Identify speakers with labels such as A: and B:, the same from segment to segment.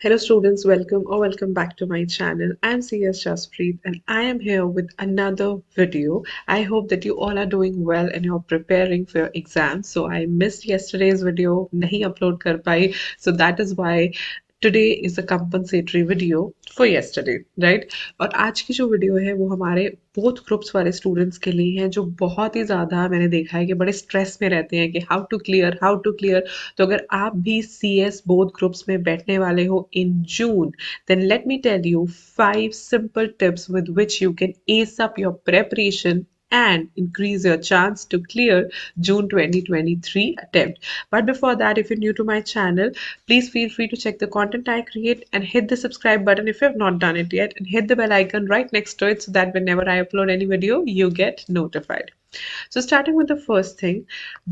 A: Hello students, welcome back to my channel. I'm CS Jaspreet and I am here with another video. I hope that you all are doing well and you're preparing for your exams. So I missed yesterday's video, nahi upload kar pai. So that is why today is a compensatory video for yesterday, right? और आज की जो video है वो हमारे both groups वाले students के लिए है जो बहुत ही ज़्यादा मैंने देखा है कि बड़े स्ट्रेस में रहते हैं कि हाउ टू क्लियर। तो अगर आप भी सी एस बोथ ग्रुप्स में बैठने वाले हो in June, then let me tell you 5 simple tips with which you can ace up your preparation and increase your chance to clear June 2023 attempt. But before that, if you're new to my channel, please feel free to check the content I create and hit the subscribe button if you have not done it yet, and hit the bell icon right next to it so that whenever I upload any video, you get notified. So starting with the first thing,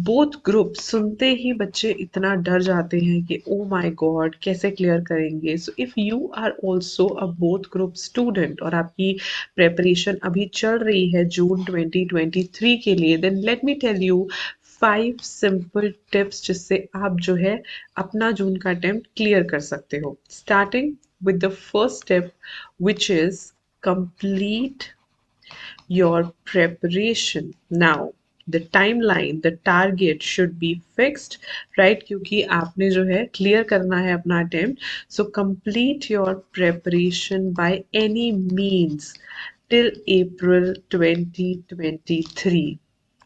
A: both groups सुनते ही बच्चे इतना डर जाते हैं कि oh my god कैसे clear करेंगे। So if you are also a both group student और आपकी प्रेपरेशन अभी चल रही है जून 2023 के लिए, then let me tell you 5 simple tips जिससे आप जो है अपना जून का अटेम्प्ट क्लियर कर सकते हो। Starting with the first step, which is complete your preparation. Now, the timeline, the target should be fixed, right? क्योंकि आपने जो है clear करना है अपना attempt. So complete your preparation by any means till April 2023.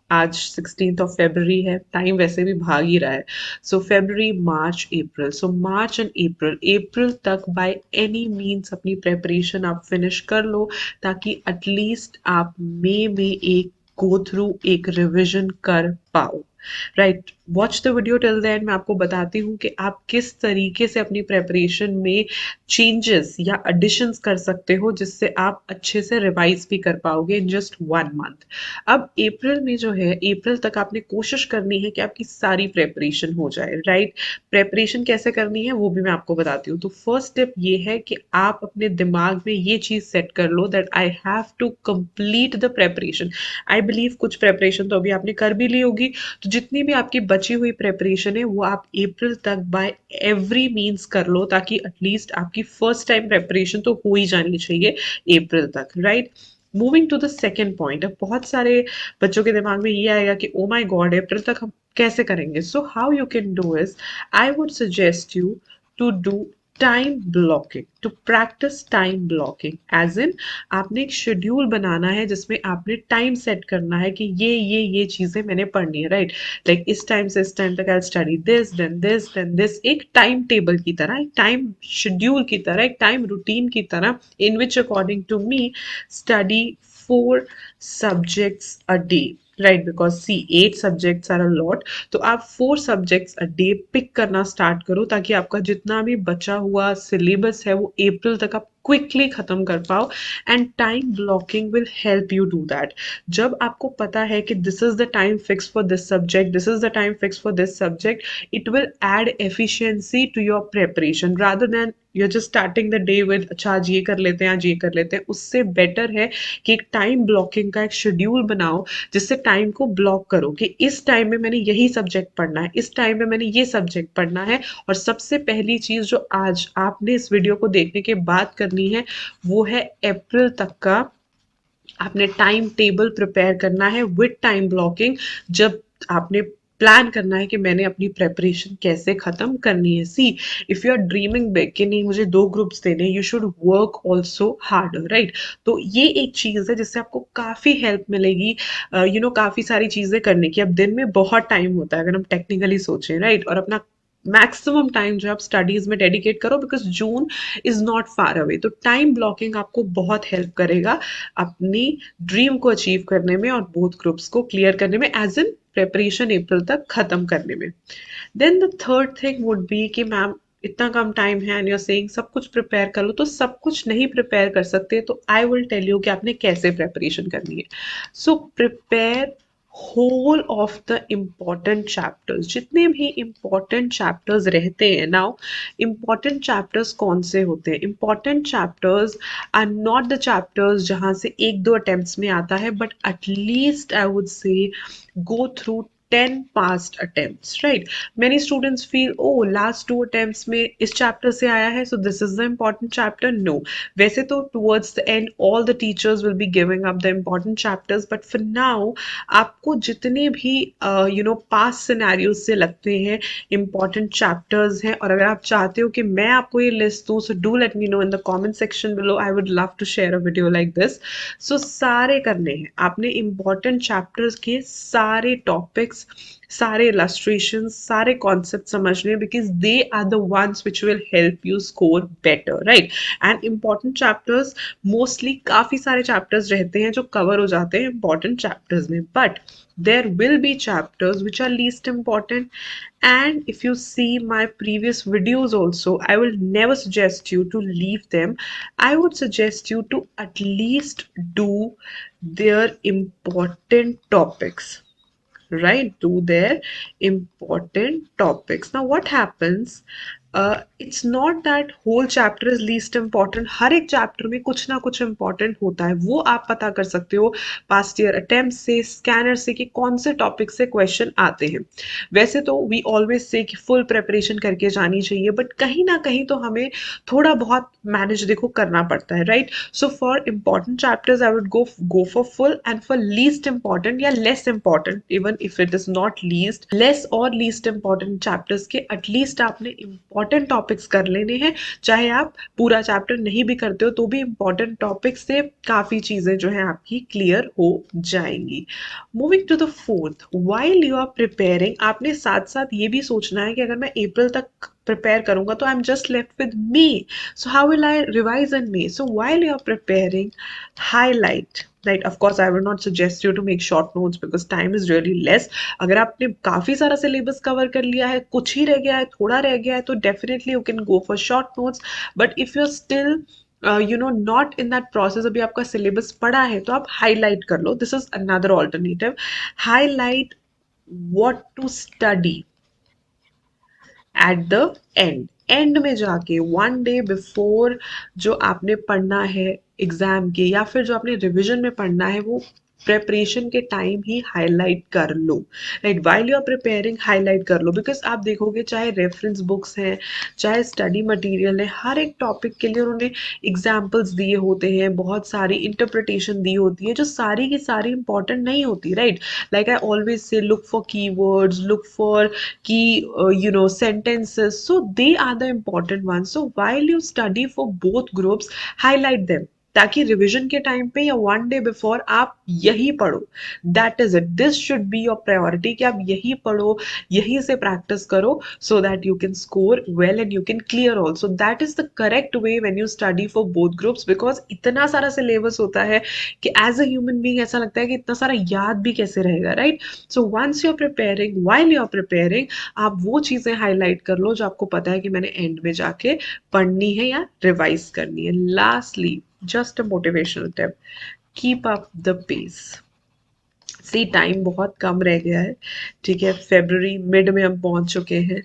A: आज 16 है, टाइम वैसे भी भाग ही रहा है। सो February, March, April, so March and April तक बाय एनी मीन्स अपनी प्रेपरेशन आप फिनिश कर लो ताकि एटलीस्ट आप मई में एक गो थ्रू एक रिविजन कर पाओ। Right, watch the video till then. मैं आपको बताती हूँ कि आप किस तरीके से अपनी प्रेपरेशन में चेंजेस या एडिशंस कर सकते हो जिससे आप अच्छे से रिवाइज भी कर पाओगे इन जस्ट 1 मंथ। अब अप्रैल में जो है, अप्रैल तक आपने कोशिश करनी है कि आपकी सारी प्रेपरेशन हो जाए। राइट, प्रेपरेशन कैसे करनी है वो भी मैं आपको बताती हूँ। तो फर्स्ट स्टेप ये है कि आप अपने दिमाग में ये चीज सेट कर लो that I have to complete the preparation. I believe कुछ प्रेपरेशन तो अभी आपने कर भी ली होगी, तो जितनी भी आपकी बची हुई प्रेपरेशन है वो आप अप्रैल तक बाय एवरी मीन्स कर लो ताकि एटलीस्ट आपकी फर्स्ट टाइम प्रेपरेशन तो हो ही जानी चाहिए अप्रैल तक। Right, moving to the second point. अब बहुत सारे बच्चों के दिमाग में ये आएगा कि ओ माय गॉड अप्रैल तक हम कैसे करेंगे। So how you can do is, I would suggest you to do time blocking, to practice time blocking as in आपने एक शेड्यूल बनाना है जिसमें आपने टाइम सेट करना है कि ये चीजें मैंने पढ़नी है। राइट, लाइक इस टाइम से इस टाइम तक I study this then this then this, एक टाइम टेबल की तरह, एक टाइम शेड्यूल की तरह, एक टाइम रूटीन की तरह, in which according to me study 4 subjects a day. Right, because see 8 subjects are a lot. तो आप 4 subjects a day पिक करना स्टार्ट करो ताकि आपका जितना भी बचा हुआ सिलेबस है वो अप्रैल तक आप क्विकली खत्म कर पाओ। And time blocking will help you do that. जब आपको पता है कि this is the time fix for this subject, this is the time fix for this subject, it will add efficiency to your preparation rather than you are just starting the day with अच्छा आज ये कर लेते हैं, आज ये कर लेते हैं। उससे बेटर है कि एक टाइम ब्लॉकिंग का एक शेड्यूल बनाओ जिससे टाइम को ब्लॉक करो कि इस टाइम में मैंने यही सब्जेक्ट पढ़ना है, इस टाइम में मैंने ये सब्जेक्ट पढ़ना है। और सबसे पहली चीज जो आज आपने इस वीडियो को देखने के बाद करनी है वो है अप्रैल तक का आपने टाइम टेबल प्रिपेयर करना है विद टाइम ब्लॉकिंग। जब आपने प्लान करना है कि मैंने अपनी प्रेपरेशन कैसे खत्म करनी है। See, if you are dreaming big कि नहीं मुझे 2 ग्रुप्स देने, you should work also harder. Right, तो ये एक चीज है जिससे आपको काफी हेल्प मिलेगी काफी सारी चीजें करने की। अब दिन में बहुत टाइम होता है अगर हम टेक्निकली सोचें। राइट, और अपना मैक्सिमम टाइम जो आप स्टडीज में डेडिकेट करो because June is not far away. तो टाइम ब्लॉकिंग आपको बहुत हेल्प करेगा अपनी ड्रीम को अचीव करने में और बोथ ग्रुप्स को क्लियर करने में एज इन प्रेपरेशन अप्रैल तक खत्म करने में। Then the third thing would be कि मैम इतना कम टाइम है एंड यू आर सेइंग सब कुछ प्रिपेयर कर लो। तो सब कुछ नहीं प्रिपेयर कर सकते, तो आई विल टेल यू कि आपने कैसे प्रेपरेशन करनी है। So prepare whole of the important chapters, जितने भी इम्पॉर्टेंट चैप्टर्स रहते हैं। नाउ इम्पॉर्टेंट चैप्टर्स कौन से होते हैं? Important chapters are not the chapters जहां से 1-2 अटेम्प्ट्स में आता है, but at least I would say go through 10 past attempts, right? Many students feel, oh, last 2 attempts में इस chapter से आया है, so this is the important chapter. No, वैसे तो towards the end all the teachers will be giving up the important chapters, but for now आपको जितने भी past scenarios से लगते हैं important chapters हैं, और अगर आप चाहते हो कि मैं आपको ये list दूँ, so do let me know in the comment section below. I would love to share a video like this. So सारे करने हैं आपने, important chapters के सारे topics, सारे illustrations, सारे concepts समझने हैं, because they are the ones which will help you score better, right? And important chapters mostly काफी सारे chapters रहते हैं जो cover हो जाते हैं important chapters में, but there will be chapters which are least important. And if you see my previous videos also, I will never suggest you to leave them. I would suggest you to at least do their important topics, right? Do their important topics. Now what happens, it's not that whole chapter is least important. हर एक chapter में कुछ ना कुछ important होता है, वो आप पता कर सकते हो past year attempts से, scanner से, कि कौन से topic से question आते हैं. वैसे तो we always say कि full preparation करके जानी चाहिए, but कहीं ना कहीं तो हमें थोड़ा बहुत manage देखो करना पड़ता है, right? So for important chapters I would go for full, and for least important या less important, even if it is not least, less और least important chapters के at least आपने important topics कर लेने हैं. चाहे आप पूरा chapter नहीं भी करते हो तो भी important topics से काफी चीजें जो है आपकी clear हो जाएंगी. Moving to the fourth, while you are preparing, आपने साथ साथ ये भी सोचना है कि अगर मैं अप्रैल तक prepare करूंगा तो I'm just left with May. So how will I revise in May? So while you are preparing, highlight. Right, of course I will not suggest you to make short notes because time is really less. अगर आपने काफी सारा syllabus cover कर लिया है, कुछ ही रह गया है, थोड़ा रह गया है, तो definitely you can go for short notes. But if you're still not in that process, अभी आपका syllabus पड़ा है तो आप highlight कर लो. This is another alternative. Highlight what to study at the end में जाके 1 day before जो आपने पढ़ना है एग्जाम के, या फिर जो आपने रिवीजन में पढ़ना है, वो प्रेपरेशन के टाइम ही हाईलाइट कर लो. Right, while you are preparing highlight कर लो, बिकॉज आप देखोगे चाहे रेफरेंस बुक्स हैं, चाहे स्टडी मटेरियल है, हर एक टॉपिक के लिए उन्होंने एग्जाम्पल्स दिए होते हैं, बहुत सारी इंटरप्रिटेशन दी होती है जो सारी की सारी इंपॉर्टेंट नहीं होती. Right, like I always say look for keywords, look for key sentences, so they are the important ones. So while you study for both groups, highlight them, ताकि रिवीजन के टाइम पे या 1 day बिफोर आप यही पढ़ो. That is it, this should be your priority, कि आप यही पढ़ो, यही से प्रैक्टिस करो, so that you can score well and you can clear also. That is the correct way when you study for both groups, because इतना सारा syllabus होता है कि एज अ ह्यूमन बीइंग ऐसा लगता है कि इतना सारा याद भी कैसे रहेगा. Right, so once you are preparing, while you are preparing, आप वो चीजें हाईलाइट कर लो जो आपको पता है कि मैंने एंड में जाके पढ़नी है या रिवाइज करनी है. Lastly, just a motivational tip, keep up the pace. See time बहुत कम रह गया है, ठीक है, फेब्रुअरी मिड में हम पहुंच चुके हैं,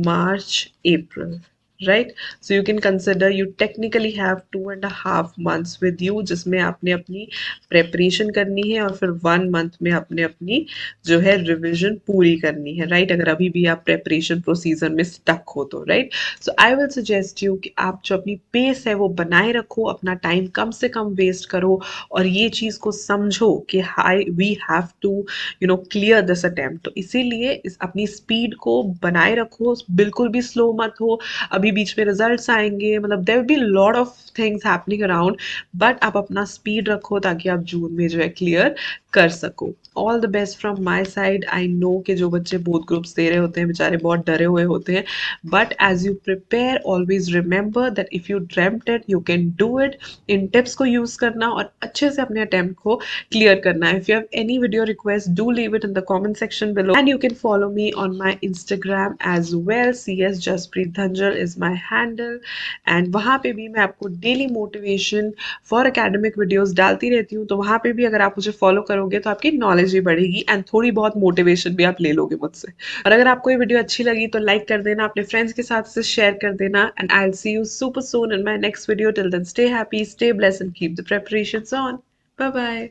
A: March April, right? So you can consider you technically have 2.5 months with you, जिसमें आपने अपनी प्रेपरेशन करनी है और फिर 1 month में आपने अपनी जो है रिविजन पूरी करनी है. राइट, अगर अभी भी आप प्रेपरेशन प्रोसीजर में स्टक हो तो. Right, so I will suggest you कि आप जो अपनी पेस है वो बनाए रखो, अपना टाइम कम से कम वेस्ट करो, और ये चीज़ को समझो कि we have to clear this attempt. तो इसीलिए अपनी स्पीड को बनाए रखो, बिल्कुल भी स्लो मत हो. अभी बीच में रिजल्ट्स आएंगे, मतलब there will be lot of things happening around, but आप अपना स्पीड रखो ताकि आप जून में जो है क्लियर कर सको. All the best from my side. I know कि जो बच्चे बोथ ग्रुप्स दे रहे होते हैं बेचारे बहुत डरे हुए होते हैं, but as you prepare always remember that if you dreamed it you can do it. इन टिप्स को यूज करना और अच्छे से अपने अटेम्प्ट को क्लियर करना. If you have any video request, do leave it in the comment section below, and you can follow me on my Instagram as well. CS Jaspreet Dhanjal is my handle, and वहाँ पे भी मैं आपको daily motivation for academic videos डालती रहती हूँ. तो वहाँ पे भी अगर आप मुझे फॉलो करोगे तो आपकी नॉलेज भी बढ़ेगी एंड थोड़ी बहुत मोटिवेशन भी आप ले लोगे मुझसे. और अगर आपको ये वीडियो अच्छी लगी तो लाइक कर देना, अपने फ्रेंड्स के साथ इसे शेयर कर देना, and I will see you super soon in my next video. Till then stay happy, stay blessed and keep the preparations on. Bye bye.